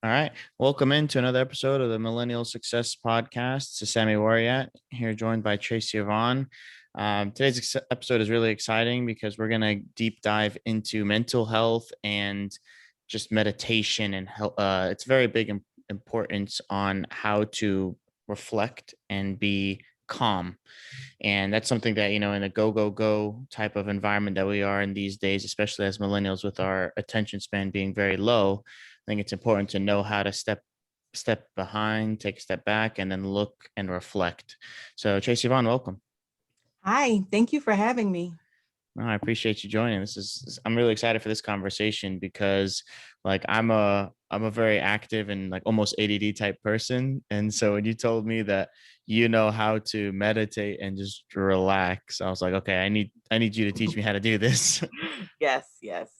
All right. Welcome into another episode of the Millennial Success Podcast. This is Sammy Wariat here, joined by Tracyavon. Today's episode is really exciting because we're going to deep dive into mental health and just meditation and health. It's very big importance on how to reflect and be calm. And that's something that, in a go, go, go type of environment that we are in these days, especially as millennials with our attention span being very low, I think it's important to know how to step behind, take a step back, and then look and reflect. So Tracy Vaughn, welcome. Hi, thank you for having me. No, I appreciate you joining. I'm really excited for this conversation because like I'm a very active and like almost ADD type person. And so when you told me that you know how to meditate and just relax, I was like, okay, I need you to teach me how to do this. Yes, yes.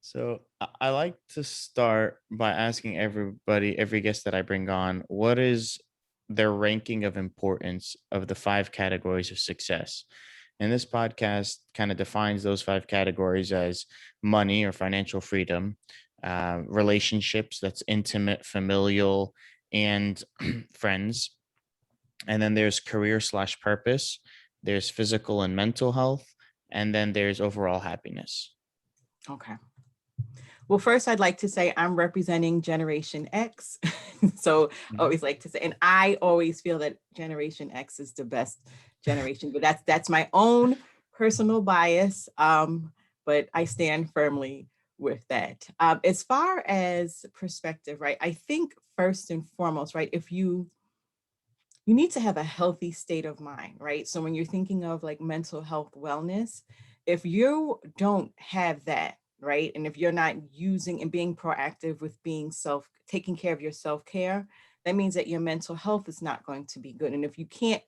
So I like to start by asking every guest that I bring on, what is their ranking of importance of the five categories of success? And this podcast kind of defines those five categories as money or financial freedom, relationships, that's intimate, familial, and friends. And then there's career slash purpose, there's physical and mental health, and then there's overall happiness. Okay. Well, first, I'd like to say I'm representing Generation X. So I Mhm. always like to say, and I always feel that Generation X is the best generation, but that's my own personal bias. But I stand firmly with that. As far as perspective, right? I think first and foremost, right, if you need to have a healthy state of mind, right? So when you're thinking of like mental health wellness, if you don't have that, right? And if you're not using and being proactive with being taking care of your self-care, that means that your mental health is not going to be good. And if you can't,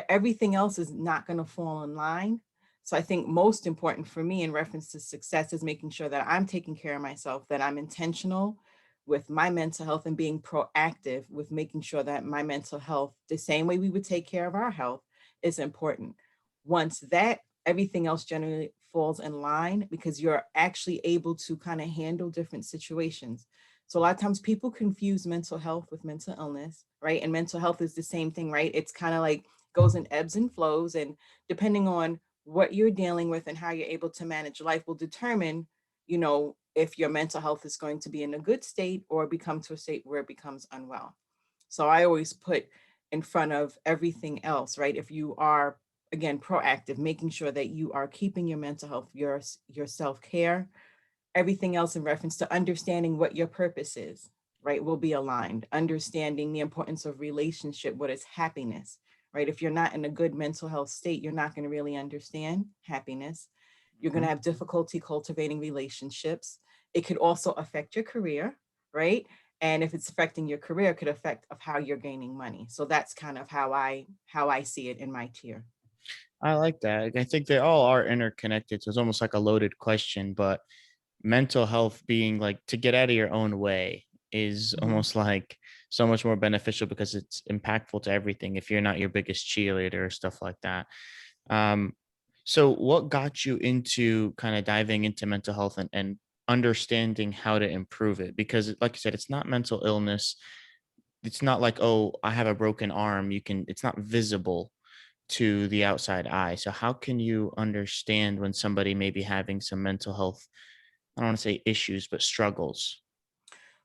everything else is not going to fall in line. So I think most important for me in reference to success is making sure that I'm taking care of myself, that I'm intentional with my mental health and being proactive with making sure that my mental health, the same way we would take care of our health, is important. Once that, everything else generally falls in line because you're actually able to kind of handle different situations. So a lot of times people confuse mental health with mental illness, right? And mental health is the same thing, right? It's kind of like goes in ebbs and flows. And depending on what you're dealing with and how you're able to manage life will determine, if your mental health is going to be in a good state or become to a state where it becomes unwell. So I always put in front of everything else, right? If you are, again, proactive, making sure that you are keeping your mental health, your self-care, everything else in reference to understanding what your purpose is, right, will be aligned. Understanding the importance of relationship, what is happiness, right? If you're not in a good mental health state, you're not going to really understand happiness. You're going to Mhm. have difficulty cultivating relationships. It could also affect your career, right? And if it's affecting your career, it could affect of how you're gaining money. So that's kind of how I see it in my tier. I like that. I think they all are interconnected. So it's almost like a loaded question, but mental health being like to get out of your own way is Mhm. almost like so much more beneficial because it's impactful to everything if you're not your biggest cheerleader or stuff like that. Um, so what got you into kind of diving into mental health and understanding how to improve it? Because like you said, it's not mental illness. It's not like, oh, I have a broken arm. It's not visible to the outside eye. So how can you understand when somebody may be having some mental health, I don't want to say issues, but struggles?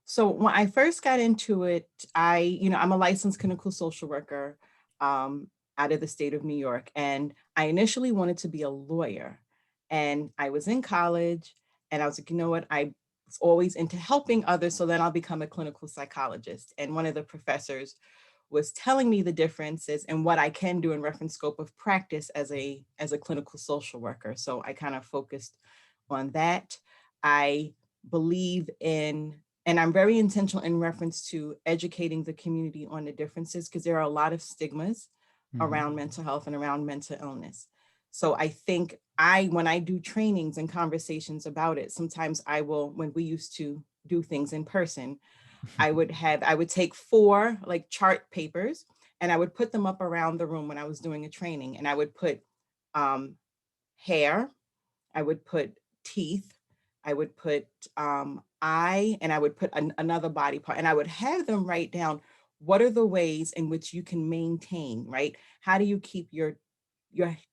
So when I first got into it, I'm a licensed clinical social worker um, out of the state of New York, and I initially wanted to be a lawyer. And I was in college, and I was like, you know what, I was always into helping others, so then I'll become a clinical psychologist. And one of the professors was telling me the differences and what I can do in reference scope of practice as a clinical social worker. So I kind of focused on that. I believe in and I'm very intentional in reference to educating the community on the differences because there are a lot of stigmas Mhm. around mental health and around mental illness. So I think when I do trainings and conversations about it, sometimes I will, when we used to do things in person, I would take four like chart papers and I would put them up around the room when I was doing a training. And I would put um, hair, I would put teeth, I would put and I would put another body part, and I would have them write down what are the ways in which you can maintain, right? How do you keep your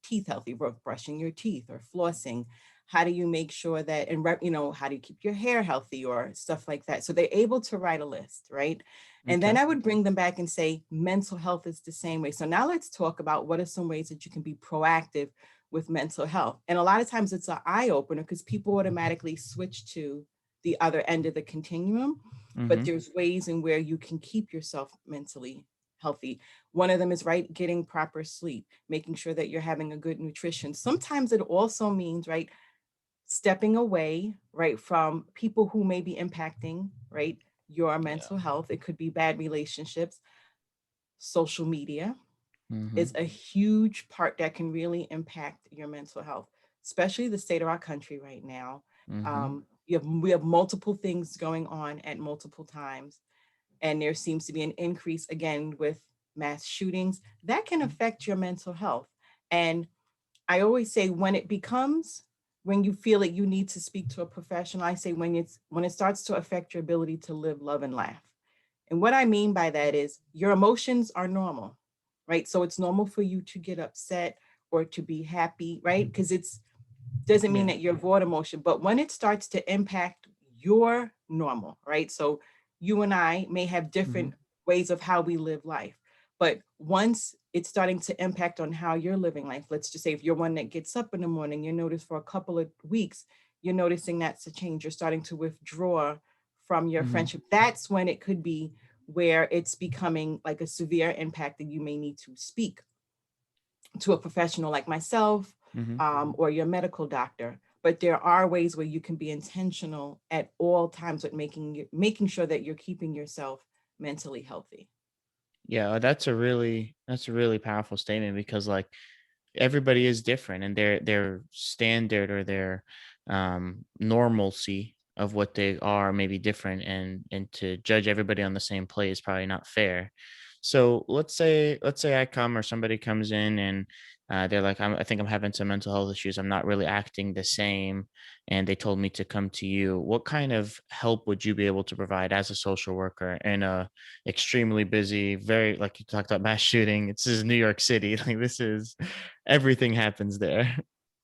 teeth healthy, brushing your teeth or flossing? How do you make sure that, and how do you keep your hair healthy or stuff like that? So they're able to write a list, right? And then Okay. I would bring them back and say, mental health is the same way. So now let's talk about what are some ways that you can be proactive with mental health. And a lot of times it's an eye opener because people automatically switch to the other end of the continuum. But Mm-hmm. there's ways in where you can keep yourself mentally healthy. One of them is right, getting proper sleep, making sure that you're having a good nutrition. Sometimes it also means, right, stepping away, right, from people who may be impacting, right, your Yeah. mental health. It could be bad relationships. Social media Mm-hmm. is a huge part that can really impact your mental health, especially the state of our country right now. Mm-hmm. We have multiple things going on at multiple times, and there seems to be an increase again with mass shootings that can affect your mental health. And I always say when you feel that you need to speak to a professional, I say when it starts to affect your ability to live, love, and laugh. And what I mean by that is your emotions are normal, right? So it's normal for you to get upset or to be happy, right? Because it's doesn't mean Yeah. that you're void emotion, but when it starts to impact your normal, right? So you and I may have Mm-hmm. different ways of how we live life, but once it's starting to impact on how you're living life, let's just say if you're one that gets up in the morning, you notice for a couple of weeks, you're noticing that's a change. You're starting to withdraw from your Mm-hmm. friendship. That's when it could be where it's becoming like a severe impact that you may need to speak to a professional like myself, Mm-hmm. or your medical doctor. But there are ways where you can be intentional at all times with making sure that you're keeping yourself mentally healthy. Yeah, that's a really powerful statement because like everybody is different and their standard or their normalcy of what they are may be different, and to judge everybody on the same plate is probably not fair. So let's say I come or somebody comes in and they're like, I think I'm having some mental health issues, I'm not really acting the same, and they told me to come to you. What kind of help would you be able to provide as a social worker in a extremely busy, very, like you talked about, mass shooting? This is New York City. Like, this is, everything happens there.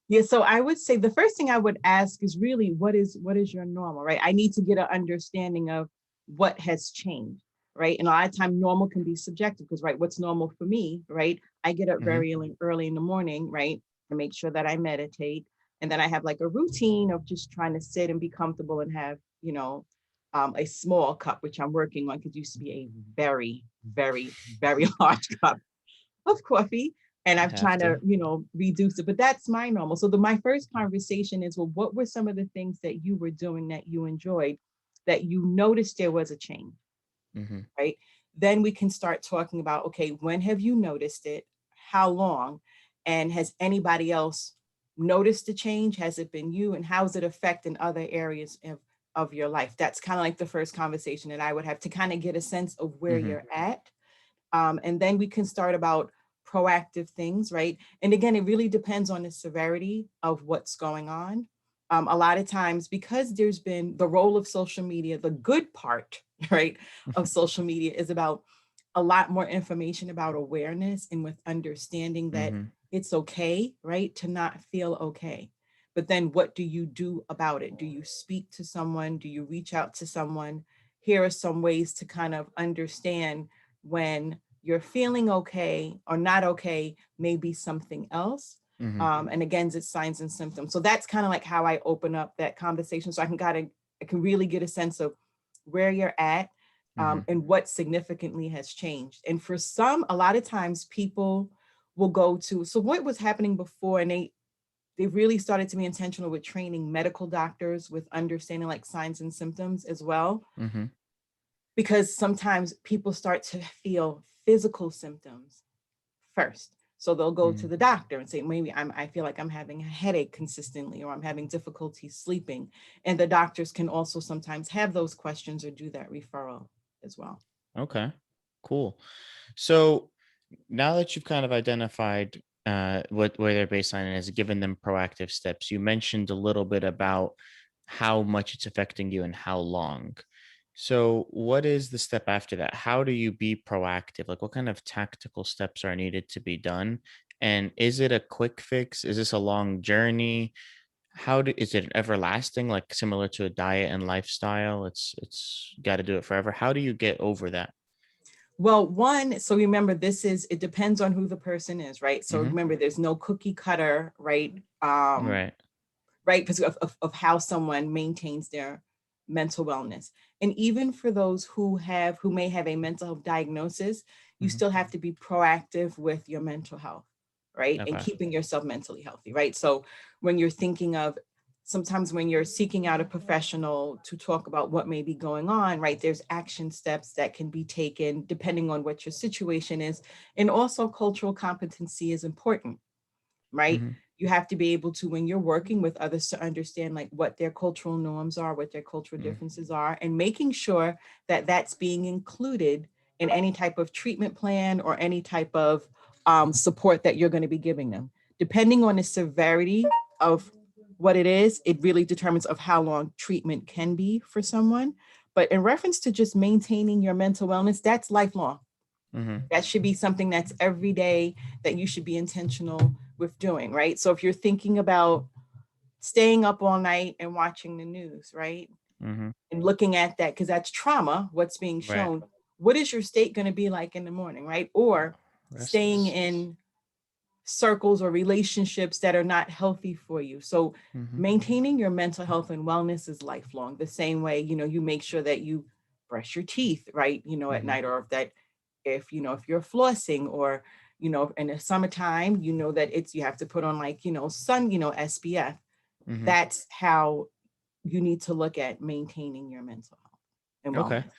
Yeah, so I would say the first thing I would ask is really what is your normal, right? I need to get an understanding of what has changed, right? And a lot of time normal can be subjective because, right, what's normal for me, right? I get up Hmm. very early in the morning, right? To make sure that I meditate. And then I have like a routine of just trying to sit and be comfortable and have, a small cup, which I'm working on because it used to be a very, very, very large cup of coffee, and You I'm have trying to, to. reduce it. But that's my normal. So my first conversation is, well, what were some of the things that you were doing that you enjoyed, that you noticed there was a change, Hmm. right? Then we can start talking about, okay, when have you noticed it? How long? And has anybody else noticed the change? Has it been you? And how is it affecting other areas of your life? That's kind of like the first conversation that I would have to kind of get a sense of where Hmm. you're at, and then we can start about proactive things, right? And again, it really depends on the severity of what's going on. A lot of times, because there's been the role of social media, the good part, right, of social media is about a lot more information about awareness and with understanding that Hmm. it's okay, right, to not feel okay. But then what do you do about it? Do you speak to someone? Do you reach out to someone? Here are some ways to kind of understand when you're feeling okay or not okay, maybe something else. Hmm. And again, it's signs and symptoms. So that's kind of like how I open up that conversation. So I can really get a sense of where you're at, Hmm. and what significantly has changed. And for some, a lot of times people will go to, so what was happening before, and they really started to be intentional with training medical doctors with understanding like signs and symptoms as well, Hmm. because sometimes people start to feel physical symptoms first. So they'll go to Hmm. the doctor and say, maybe I feel like I'm having a headache consistently, or I'm having difficulty sleeping. And the doctors can also sometimes have those questions or do that referral as well. Okay. Cool. So now that you've kind of identified what where their baseline is, given them proactive steps, you mentioned a little bit about how much it's affecting you and how long. So, what is the step after that? How do you be proactive? Like, what kind of tactical steps are needed to be done? And is it a quick fix? Is this a long journey? Is it everlasting, like similar to a diet and lifestyle? It's got to do it forever. How do you get over that? Well, one, so remember, it depends on who the person is, right? So Hmm. remember, there's no cookie cutter, right? Right. Right, because of how someone maintains their mental wellness. And even for those who may have a mental health diagnosis, you Hmm. still have to be proactive with your mental health, right? And Okay. keeping yourself mentally healthy, right? So when you're thinking of sometimes when you're seeking out a professional to talk about what may be going on, right? There's action steps that can be taken depending on what your situation is. And also cultural competency is important, right? Hmm. You have to be able to, when you're working with others, to understand like what their cultural norms are, what their cultural differences are, and making sure that that's being included in any type of treatment plan or any type of support that you're going to be giving them. Depending on the severity of what it is, it really determines of how long treatment can be for someone. But in reference to just maintaining your mental wellness, that's lifelong. Hmm. That should be something that's every day that you should be intentional with doing, right? So if you're thinking about staying up all night and watching the news, right? Hmm. And looking at that, because that's trauma, what's being Right. shown, what is your state going to be like in the morning, right? Or staying Restless. in circles or relationships that are not healthy for you. So Hmm. maintaining your mental health and wellness is lifelong. The same way, you make sure that you brush your teeth, right? At Hmm. night, or that if you're flossing, or in the summertime, that you have to put on like sun, SPF. Hmm. That's how you need to look at maintaining your mental health and Okay. wellness.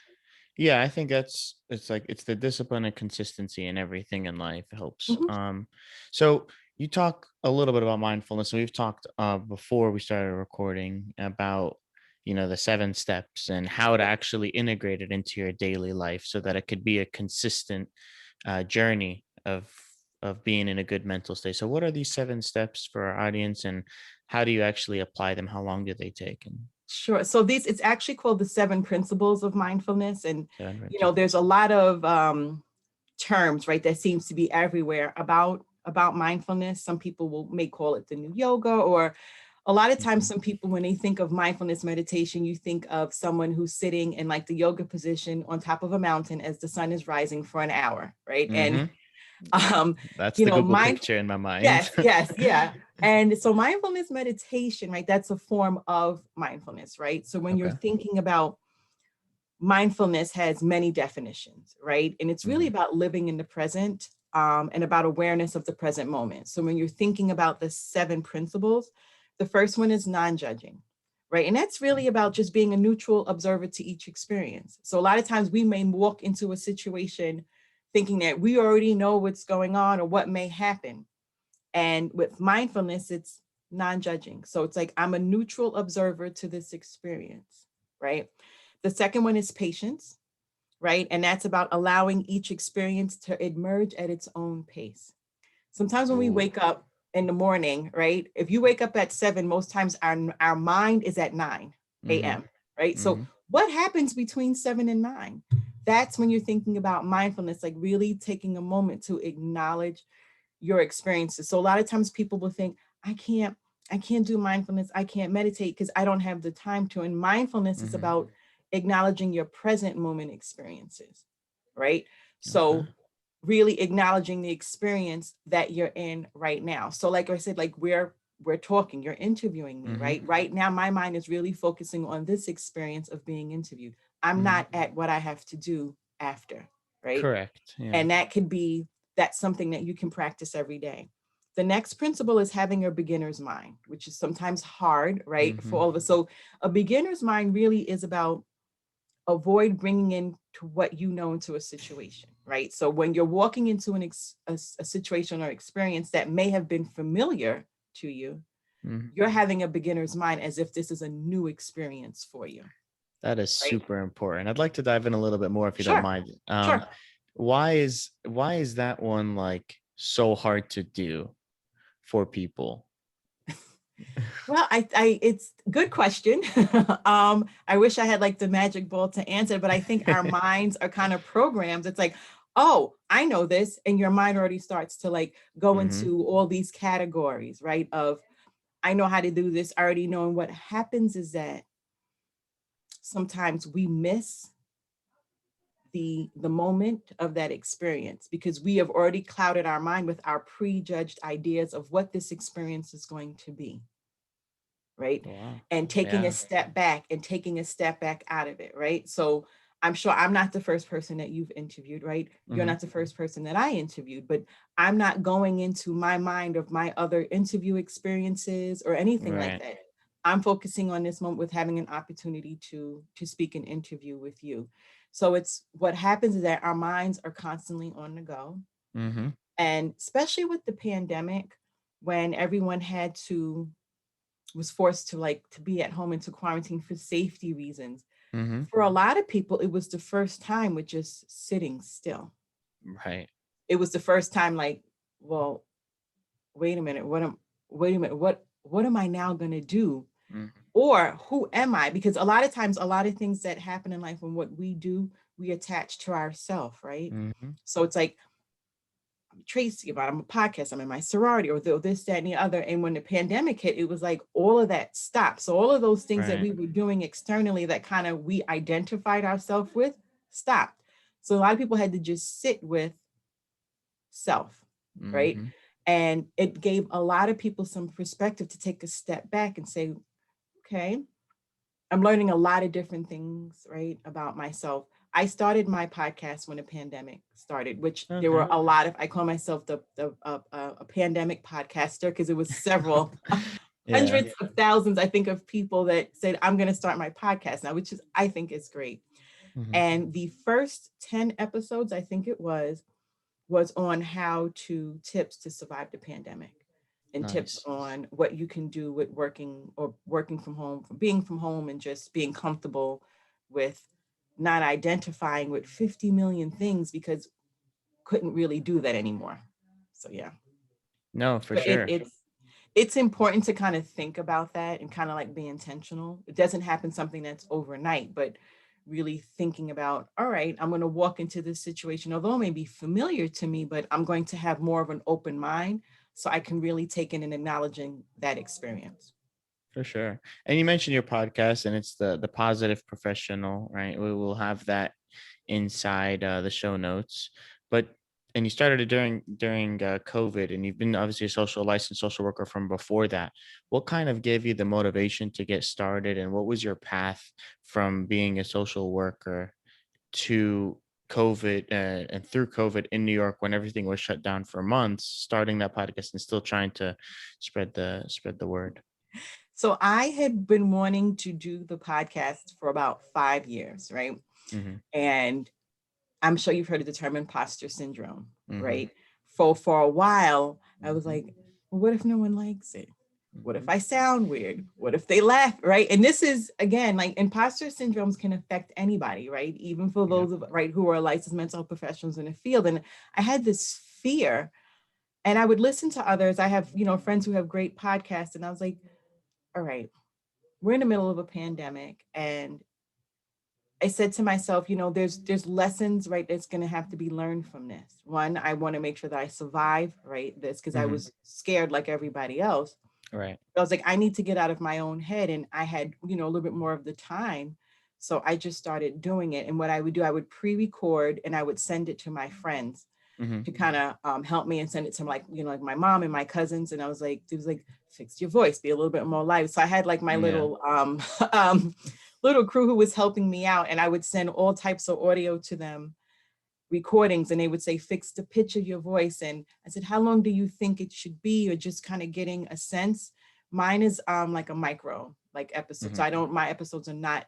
Yeah, I think it's like it's the discipline and consistency in everything in life helps. Mhm. So you talk a little bit about mindfulness, and we've talked before we started recording about the 7 steps and how to Yeah. actually integrate it into your daily life so that it could be a consistent journey of being in a good mental state. So what are these 7 steps for our audience, and how do you actually apply them? How long do they take? And Sure. So it's actually called the 7 principles of mindfulness. And, 7 principles. there's a lot of terms, right, that seems to be everywhere about mindfulness. Some people may call it the new yoga, or a lot of times Hmm. some people, when they think of mindfulness meditation, you think of someone who's sitting in like the yoga position on top of a mountain as the sun is rising for an hour, right? And Hmm. um, That's the Google mind picture in my mind. yes, yes, yeah. And so mindfulness meditation, right? That's a form of mindfulness, right? So when you're Okay. thinking about mindfulness has many definitions, right? And it's really Hmm. about living in the present, and about awareness of the present moment. So when you're thinking about the 7 principles, the first one is non-judging, right? And that's really about just being a neutral observer to each experience. So a lot of times we may walk into a situation thinking that we already know what's going on or what may happen. And with mindfulness, it's non-judging. So it's like I'm a neutral observer to this experience, right? The second one is patience, right? And that's about allowing each experience to emerge at its own pace. Sometimes when we Ooh. wake up in the morning, right? If you wake up at 7, most times our mind is at 9 Hmm. a.m., right? So Hmm. what happens between 7 and 9? That's when you're thinking about mindfulness, like really taking a moment to acknowledge your experiences. So a lot of times people will think, I can't, I can't do mindfulness, I can't meditate because I don't have the time to. And mindfulness is Hmm. about acknowledging your present moment experiences, right? Okay. So really acknowledging the experience that you're in right now. So like I said, like we're talking, you're interviewing me, Hmm. right? Right now, my mind is really focusing on this experience of being interviewed. I'm Hmm. not at what I have to do after, right? Correct. Yeah. And that's something that you can practice every day. The next principle is having a beginner's mind, which is sometimes hard, right, for Hmm. all of us. So a beginner's mind really is about avoid bringing in to what you know into a situation, right? So when you're walking into a situation or experience that may have been familiar to you, Hmm. you're having a beginner's mind as if this is a new experience for you, That is right? super important. I'd like to dive in a little bit more if you don't Sure, mind. sure. Why is that one like so hard to do for people? Well, it's a good question. I wish I had like the magic ball to answer, but I think our minds are kind of programmed. It's like, oh, I know this. And your mind already starts to like go Mm-hmm. into all these categories, right? Of, I know how to do this, I already know. And what happens is that sometimes we miss the moment of that experience because we have already clouded our mind with our prejudged ideas of what this experience is going to be, right? Wow. And taking a Yeah. step back and taking a step back out of it, right? So I'm sure I'm not the first person that you've interviewed, right? You're Mm-hmm. not the first person that I interviewed, but I'm not going into my mind of my other interview experiences or anything like Right. that. I'm focusing on this moment with having an opportunity to speak and interview with you. So it's what happens is that our minds are constantly on the go. Mm-hmm. And especially with the pandemic, when everyone had to was forced to like to be at home and to quarantine for safety reasons. Mm-hmm. For a lot of people, it was the first time with just sitting still. Right. It was the first time like, well, wait a minute, what am I now gonna do? Mm-hmm. Or who am I? Because a lot of times, a lot of things that happen in life and what we do, we attach to ourselves, right? Mm-hmm. So it's like, Tracyavon, I'm a podcast, I'm in my sorority, or this, that, and the other. And when the pandemic hit, it was like all of that stopped. So all of those things that Right. we were doing externally that kind of we identified ourselves with stopped. So a lot of people had to just sit with self, right? Mm-hmm. And it gave a lot of people some perspective to take a step back and say, okay, I'm learning a lot of different things, right, about myself. I started my podcast when the pandemic started, which there Okay. were a lot of. I call myself a pandemic podcaster because it was several Yeah. hundreds of thousands, I think, of people that said I'm going to start my podcast now, which is I think is great. Mm-hmm. And the first 10 episodes, I think it was on how to tips to survive the pandemic and tips Nice. on what you can do with working from home, being from home and just being comfortable with not identifying with 50 million things because couldn't really do that anymore. So yeah, No, for but sure. it's important to kind of think about that and kind of like be intentional. It doesn't happen something that's overnight, but really thinking about, all right, I'm going to walk into this situation, although it may be familiar to me, but I'm going to have more of an open mind so I can really take in and acknowledging that experience. For sure. And you mentioned your podcast, and it's the positive professional, right? We will have that inside the show notes. But and you started it during COVID, and you've been obviously a licensed social worker from before that. What kind of gave you the motivation to get started, and what was your path from being a social worker to COVID and through COVID in New York when everything was shut down for months, starting that podcast and still trying to spread the word? So I had been wanting to do the podcast for about 5 years, right? Mm-hmm. And I'm sure you've heard of the term imposter syndrome, Mm-hmm. right? For a while, I was like, well, what if no one likes it? What if Mhm. I sound weird? What if they laugh, right? And this is again, like imposter syndromes can affect anybody, right? Even for Yeah. those of right who are licensed mental health professionals in the field. And I had this fear, and I would listen to others. I have, friends who have great podcasts, and I was like, all right, we're in the middle of a pandemic, and I said to myself, there's lessons, right, that's going to have to be learned from this. One, I want to make sure that I survive, right, this because I Mhm. was scared like everybody else. Right. I was like, I need to get out of my own head, and I had, a little bit more of the time, so I just started doing it. And what I would do, I would pre-record and I would send it to my friends Mhm. to kind of help me and send it to like, like my mom and my cousins. And I was like, it was like, fix your voice, be a little bit more live. So I had like my Yeah. little little crew who was helping me out, and I would send all types of audio to them, recordings, and they would say, fix the pitch of your voice. And I said, how long do you think it should be? Or just kind of getting a sense. Mine is like a micro like episode. So Mhm. I don't, my episodes are not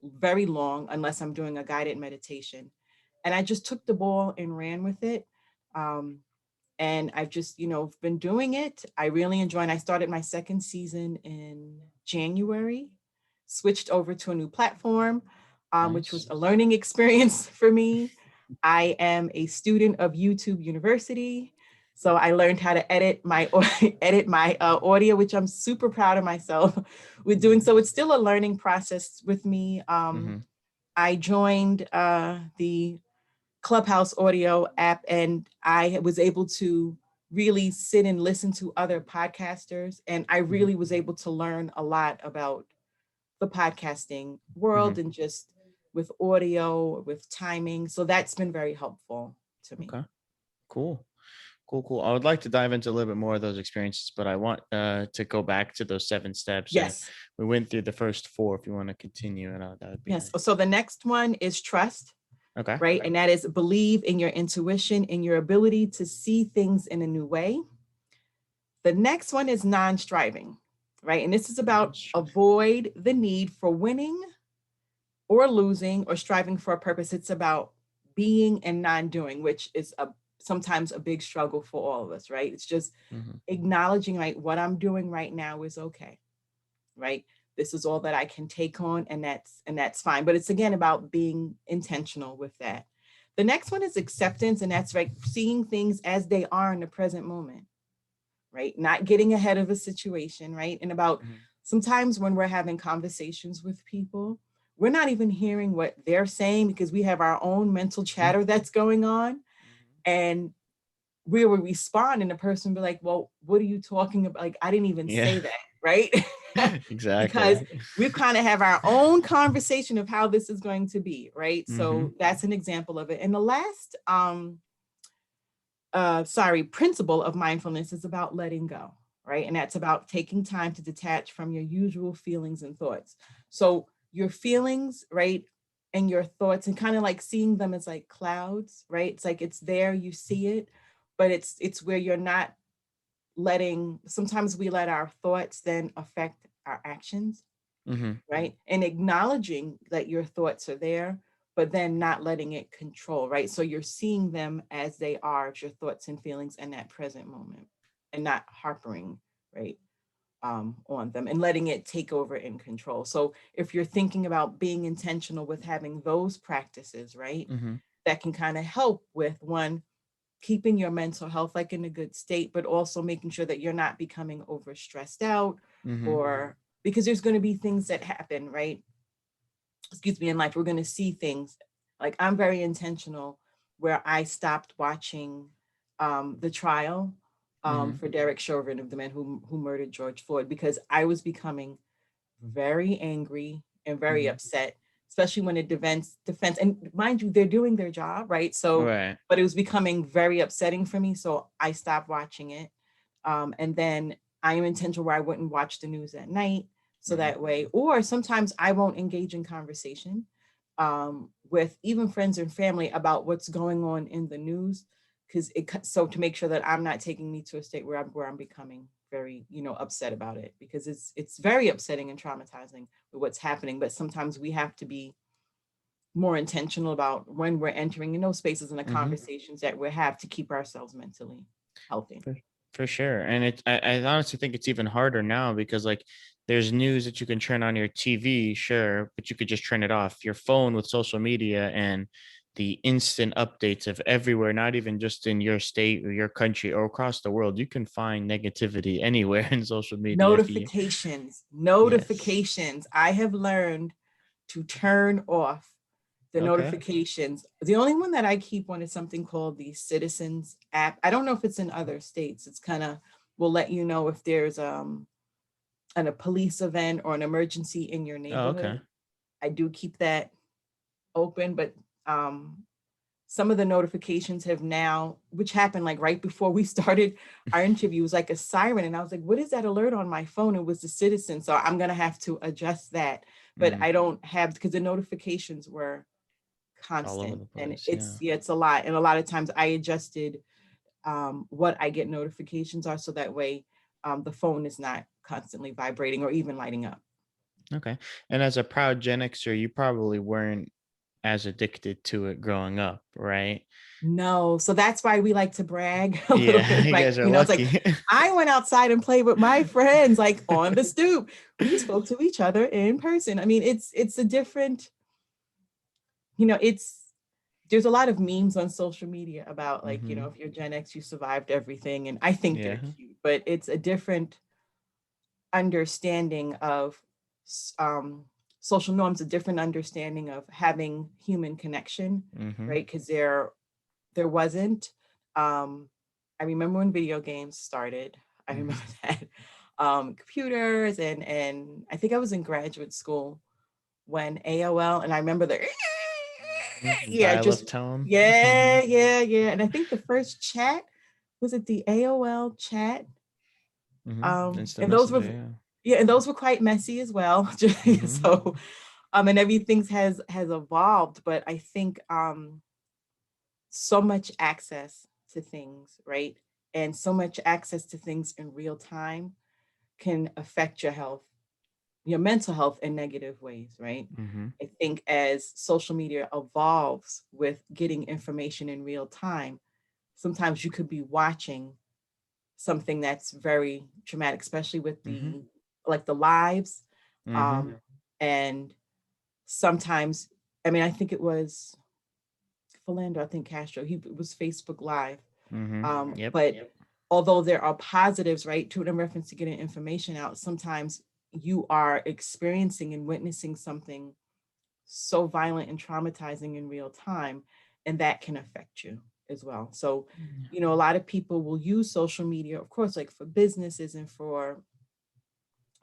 very long unless I'm doing a guided meditation. And I just took the ball and ran with it. Um, and I've just, been doing it. I really enjoy, and I started my second season in January, switched over to a new platform, which was Nice. a learning experience for me. I am a student of YouTube University. So I learned how to edit my audio, which I'm super proud of myself with doing. So it's still a learning process with me. Mm-hmm. I joined the Clubhouse audio app, and I was able to really sit and listen to other podcasters. And I Mm-hmm. really was able to learn a lot about the podcasting Mm-hmm. world and just with audio, with timing. So that's been very helpful to me. Okay. Cool. Cool. I would like to dive into a little bit more of those experiences, but I want to go back to those 7 steps, and Yes. we went through the first 4. If you want to continue, and that would be Yes. nice. So the next one is trust, Okay. right? And that is believe in your intuition, in your ability to see things in a new way. The next one is non-striving, right? And this is about avoid the need for winning or losing or striving for a purpose. It's about being and non-doing, which is sometimes a big struggle for all of us, right? It's just Mm-hmm. acknowledging, right, what I'm doing right now is okay, right? This is all that I can take on, and that's fine. But it's again about being intentional with that. The next one is acceptance, and that's like seeing things as they are in the present moment, right? Not getting ahead of a situation, right? And about Mm-hmm. sometimes when we're having conversations with people, we're not even hearing what they're saying because we have our own mental chatter that's going on. And we will respond, and the person will be like, well, what are you talking about? Like, I didn't even Yeah. say that, right? Because Exactly. we kind of have our own conversation of how this is going to be, right? Mm-hmm. So that's an example of it. And the last principle of mindfulness is about letting go, right? And that's about taking time to detach from your usual feelings and thoughts. So your feelings, right, and your thoughts, and kind of like seeing them as like clouds, right? It's like it's there, you see it, but it's where you're not letting. Sometimes we let our thoughts then affect our actions, Mm-hmm. right? And acknowledging that your thoughts are there, but then not letting it control, right? So you're seeing them as they are, your thoughts and feelings in that present moment, and not harping, right, on them and letting it take over and control. So if you're thinking about being intentional with having those practices, right, Mm-hmm. that can kind of help with one, keeping your mental health like in a good state, but also making sure that you're not becoming over stressed out, Mm-hmm. or because there's going to be things that happen, right? Excuse me, in life, we're going to see things. Like I'm very intentional where I stopped watching the trial Mm-hmm. for Derek Chauvin, of the man who murdered George Floyd, because I was becoming very angry and very Mm-hmm. upset, especially when the defense, and mind you, they're doing their job, right? So, Right. but it was becoming very upsetting for me. So I stopped watching it. And then I am intentional where I wouldn't watch the news at night. So Mm-hmm. that way, or sometimes I won't engage in conversation with even friends and family about what's going on in the news, because so to make sure that I'm not taking me to a state where I'm becoming very, upset about it, because it's very upsetting and traumatizing with what's happening. But sometimes we have to be more intentional about when we're entering in those spaces and the Mm-hmm. conversations that we have to keep ourselves mentally healthy. For sure. And I honestly think it's even harder now because like there's news that you can turn on your TV, sure, but you could just turn it off. Your phone with social media and the instant updates of everywhere, not even just in your state or your country or across the world. You can find negativity anywhere in social media if you Notifications, yes. notifications. I have learned to turn off the Okay. notifications. The only one that I keep on is something called the Citizens app. I don't know if it's in other states. It's kind of will let you know if there's a police event or an emergency in your Oh, okay. neighborhood. I do keep that open, but some of the notifications have now, which happened like right before we started our interview, was like a siren. And I was like, what is that alert on my phone? It was the Citizen. So I'm going to have to adjust that. But Mm, I don't have, because the notifications were all over constant, the and place. it's, Yeah. yeah, it's a lot. And a lot of times I adjusted what I get notifications are, so that way the phone is not constantly vibrating or even lighting up. Okay. And as a proud Gen Xer, you probably weren't as addicted to it growing up, right? No, so that's why we like to brag a little Yeah, bit. you Like, guys are it's like lucky. I went outside and played with my friends, like on the stoop. We spoke to each other in person. I mean, it's a different, it's there's a lot of memes on social media about like, Mm-hmm. if you're Gen X, you survived everything. And I think they're Yeah. cute, but it's a different understanding of um, social norms, a different understanding of having human connection, Mm-hmm. right? Because there wasn't. I remember when video games started. I remember Mm-hmm. that computers and I think I was in graduate school when AOL, and I remember the yeah, Dial-up just tone. yeah, yeah, yeah. And I think the first chat was it the AOL chat, Instant and those were messenger. yeah, and those were quite messy as well. Yeah. Mm-hmm. So and everything has evolved, but I think so much access to things, right? And so much access to things in real time can affect your health, your mental health in negative ways, right? Mm-hmm. I think as social media evolves with getting information in real time, sometimes you could be watching something that's very traumatic, especially with Mm-hmm. the lives. Mm-hmm. Um, and sometimes, I mean, I think it was Philando, I think Castro, he it was Facebook Live. Mm-hmm. Yep. But although there are positives, right, to in reference to getting information out, sometimes you are experiencing and witnessing something so violent and traumatizing in real time, and that can affect you as well. So, a lot of people will use social media, of course, like for businesses and for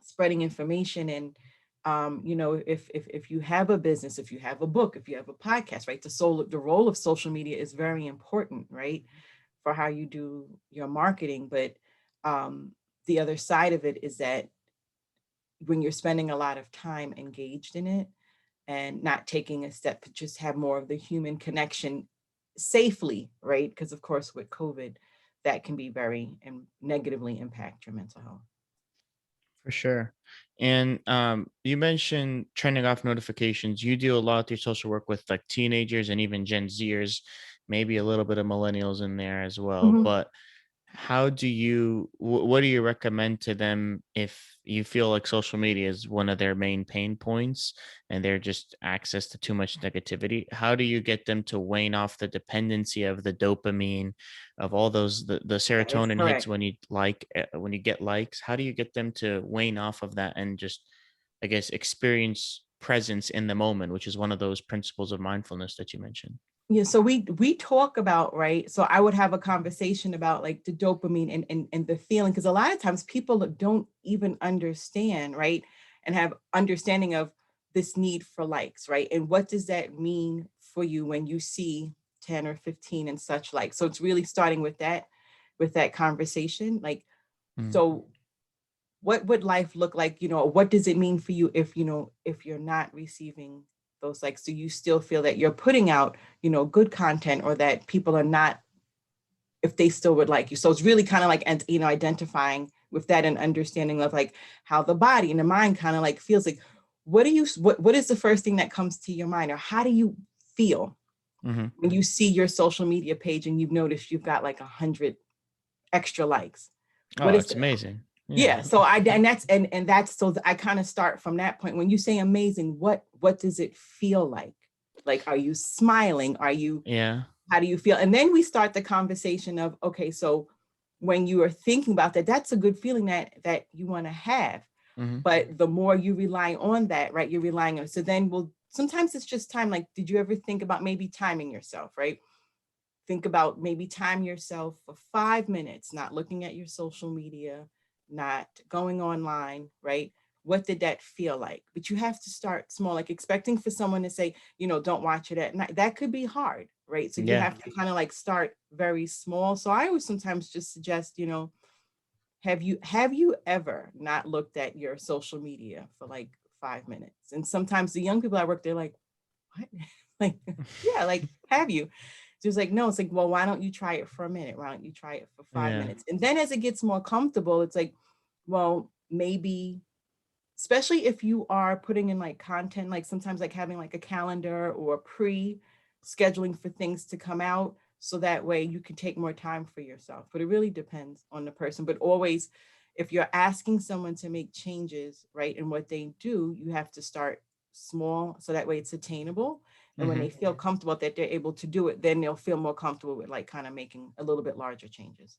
spreading information. And if you have a business, if you have a book, if you have a podcast, right, the role of social media is very important, right, for how you do your marketing. But the other side of it is that when you're spending a lot of time engaged in it and not taking a step to just have more of the human connection safely, right? Because of course with COVID, that can be very and negatively impact your mental health. For sure. And you mentioned turning off notifications. You do a lot of your social work with like teenagers and even Gen Zers, maybe a little bit of millennials in there as well. Mhm. But how do you, what do you recommend to them if you feel like social media is one of their main pain points and they're just access to too much negativity? How do you get them to wane off the dependency of the dopamine, of all those, the That is serotonin hits correct. when you like, when you get likes? How do you get them to wane off of that and just, I guess, experience presence in the moment, which is one of those principles of mindfulness that you mentioned? Yeah, so we talk about, right? So I would have a conversation about like the dopamine and the feeling, because a lot of times people don't even understand, right? And have understanding of this need for likes, right? And what does that mean for you when you see 10 or 15 and such like? So it's really starting with that conversation. Like, Mm. so what would life look like, what does it mean for you if if you're not receiving those likes? Do you still feel that you're putting out good content, or that people are not, if they still would like you? So it's really kind of like, and identifying with that and understanding of like how the body and the mind kind of like feels like, what is the first thing that comes to your mind, or how do you feel Hmm. when you see your social media page and you've noticed you've got like 100 extra likes? What Oh, is it's the amazing. Yeah, Yeah. so and that's so I kind of start from that point. When you say amazing, what does it feel like? Like, are you smiling? Yeah. How do you feel? And then we start the conversation of, okay, so when you are thinking about that, that's a good feeling that you want to have. Hmm. But the more you rely on that, right, you're relying on. So then sometimes it's just time. Like, did you ever think about maybe timing yourself, right? Think about maybe time yourself for 5 minutes, not looking at your social media, not going online, right? What did that feel like? But you have to start small, like expecting for someone to say, don't watch it at night. That could be hard, right? So you Yeah. have to kind of like start very small. So I always sometimes just suggest, have you ever not looked at your social media for like 5 minutes? And sometimes the young people I work, they're like, what? Like, yeah, like, have you? Just like, no, it's like, well, why don't you try it for a minute? Why don't you try it for five Yeah. minutes? And then as it gets more comfortable, it's like, well, maybe, especially if you are putting in like content, like sometimes like having like a calendar or scheduling for things to come out. So that way you can take more time for yourself. But it really depends on the person. But always, if you're asking someone to make changes, right, in what they do, you have to start small. So that way it's attainable. And when Mm-hmm. they feel comfortable that they're able to do it, then they'll feel more comfortable with like kind of making a little bit larger changes.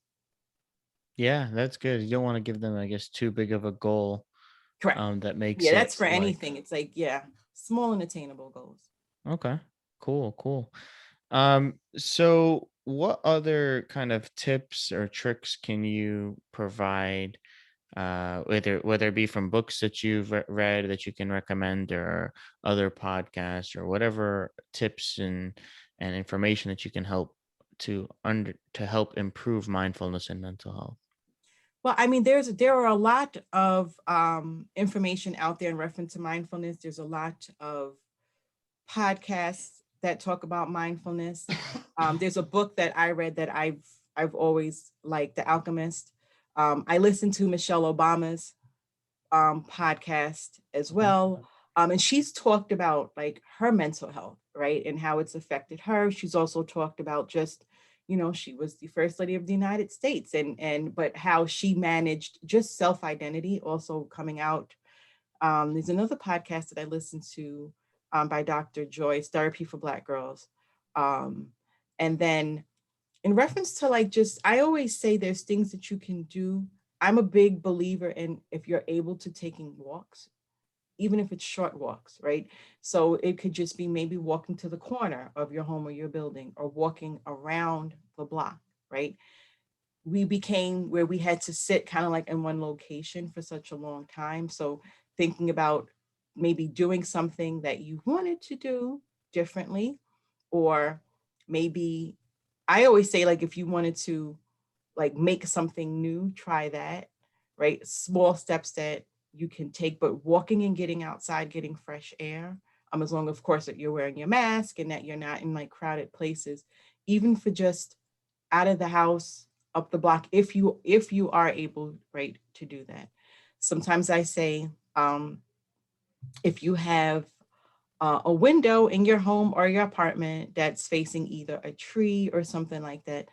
Yeah, that's good. You don't want to give them, I guess, too big of a goal Correct. that Yeah, makes that's it for like, anything. It's like, yeah, small and attainable goals. okay, cool, cool. So what other kind of tips or tricks can you provide, whether it be from books that you've read that you can recommend, or other podcasts, or whatever tips and information that you can help to help improve mindfulness and mental health? Well, I mean, there are a lot of information out there in reference to mindfulness. There's a lot of podcasts that talk about mindfulness. There's a book that I read that I've always liked, The Alchemist. I listened to Michelle Obama's podcast as Okay. well. And she's talked about like her mental health, right? And how it's affected her. She's also talked about just, she was the first lady of the United States but how she managed just self-identity also coming out. There's another podcast that I listened to by Dr. Joyce, Therapy for Black Girls. Um, and then in reference to like just, I always say there's things that you can do. I'm a big believer in if you're able to taking walks, even if it's short walks, right? So it could just be maybe walking to the corner of your home or your building or walking around the block, right? We became where we had to sit kind of like in one location for such a long time. So thinking about maybe doing something that you wanted to do differently, or maybe I always say like if you wanted to like make something new, try that, right? Small steps that you can take, but walking and getting outside, getting fresh air, as long of course that you're wearing your mask and that you're not in like crowded places, even for just out of the house, up the block, if you are able, right, to do that. Sometimes I say, if you have a window in your home or your apartment that's facing either a tree or something like that,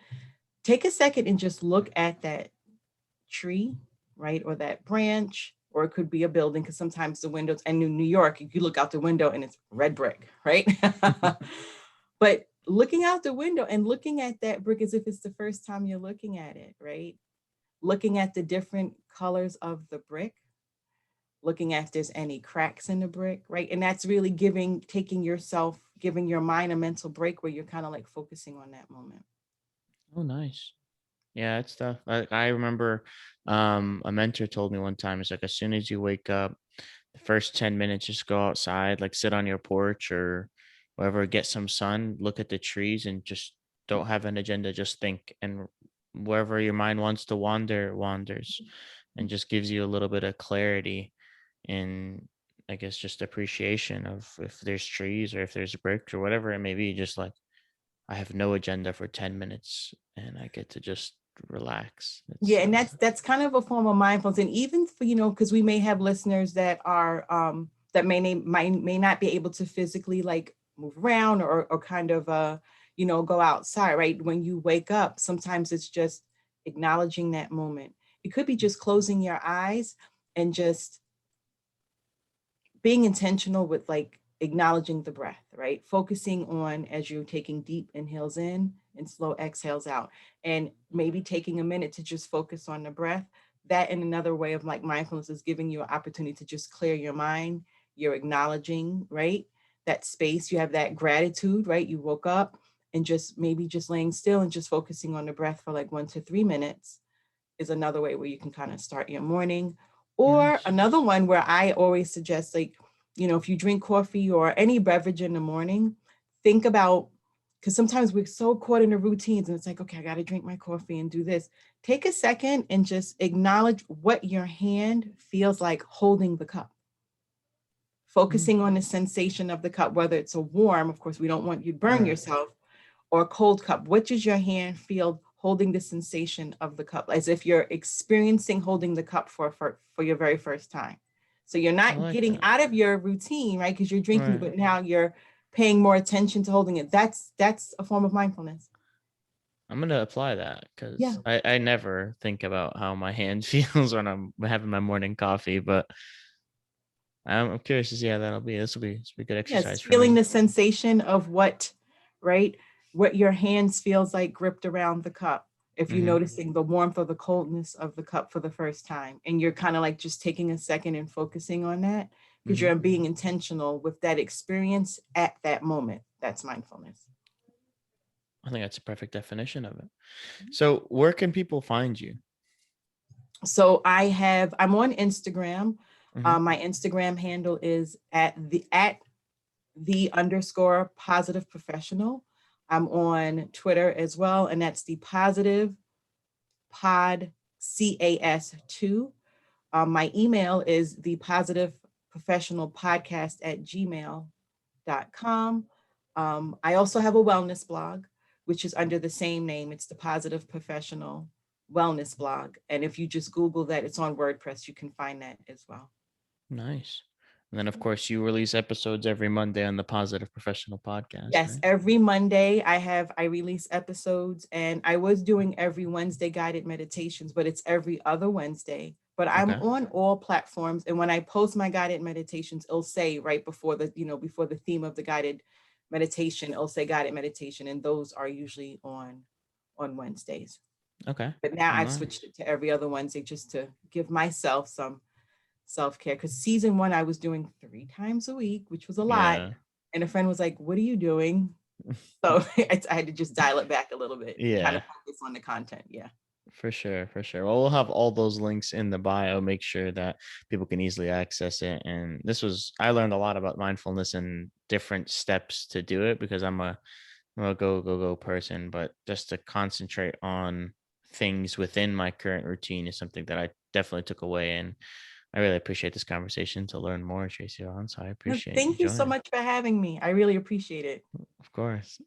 take a second and just look at that tree, right, or that branch, or it could be a building, because sometimes the windows, and in New York, you look out the window and it's red brick, right? But looking out the window and looking at that brick as if it's the first time you're looking at it, right? Looking at the different colors of the brick, looking at if there's any cracks in the brick, right? And that's really giving your mind a mental break where you're kind of like focusing on that moment. Oh, nice. Yeah, it's tough. I remember a mentor told me one time, it's like, as soon as you wake up, the first 10 minutes, just go outside, like sit on your porch or wherever, get some sun, look at the trees, and just don't have an agenda, just think. And wherever your mind wants to wander, it wanders, and just gives you a little bit of clarity in, I guess, just appreciation of if there's trees or if there's bricks or whatever it may be. Just like, I have no agenda for 10 minutes and I get to just relax. Yeah, It's and that's kind of a form of mindfulness. And even for, because we may have listeners that are that may not be able to physically like move around or kind of go outside, right? When you wake up, sometimes it's just acknowledging that moment. It could be just closing your eyes and just being intentional with like acknowledging the breath, right? Focusing on as you're taking deep inhales in and slow exhales out. And maybe taking a minute to just focus on the breath. That in another way of like mindfulness is giving you an opportunity to just clear your mind. You're acknowledging, right? That space, you have that gratitude, right? You woke up and just maybe just laying still and just focusing on the breath for like 1 to 3 minutes is another way where you can kind of start your morning. Or nice. another one where I always suggest, like, if you drink coffee or any beverage in the morning, think about, because sometimes we're so caught in the routines and it's like, okay, I got to drink my coffee and do this. Take a second and just acknowledge what your hand feels like holding the cup. Mm. Focusing on the sensation of the cup, whether it's a warm, of course, we don't want you to burn Right. yourself, or a cold cup. What does your hand feel holding the sensation of the cup, as if you're experiencing holding the cup for your very first time? So you're I not like getting that. out of your routine, right? Because you're drinking, Right. but now you're paying more attention to holding it. That's a form of mindfulness. I'm gonna apply that Yeah. because I never think about how my hand feels when I'm having my morning coffee. But I'm curious to see how that'll be. This will be a good Yes, exercise for feeling me. the sensation of what, right? What your hands feels like gripped around the cup. If you're Hmm. noticing the warmth or the coldness of the cup for the first time, and you're kind of like just taking a second and focusing on that because Hmm. you're being intentional with that experience at that moment. That's mindfulness. I think that's a perfect definition of it. So where can people find you? So I'm on Instagram. Hmm. My Instagram handle is at the underscore positive professional. I'm on Twitter as well, and that's the positive pod CAS2. My email is the positive professional podcast at gmail.com. I also have a wellness blog, which is under the same name. It's the Positive Professional Wellness blog. And if you just Google that, it's on WordPress, you can find that as well. Nice. And then, of course, you release episodes every Monday on the Positive Professional Podcast, Yes, right? every Monday I release episodes, and I was doing every Wednesday guided meditations, but it's every other Wednesday. But I'm Okay. on all platforms, and when I post my guided meditations, it'll say right before before the theme of the guided meditation, it'll say guided meditation, and those are usually on Wednesdays. Okay. But now Well, I've switched nice. it to every other Wednesday just to give myself some self-care, because season one I was doing 3 times a week, which was a lot. Yeah. And a friend was like, "What are you doing?" So I had to just dial it back a little bit, kind Yeah, of focus on the content. Yeah. for sure. For sure. Well, we'll have all those links in the bio. Make sure that people can easily access it. And I learned a lot about mindfulness and different steps to do it because I'm a go person, but just to concentrate on things within my current routine is something that I definitely took away. And I really appreciate this conversation to learn more, Tracy on. So I No, appreciate you thank you so joining. much for having me. I really appreciate it. Of course.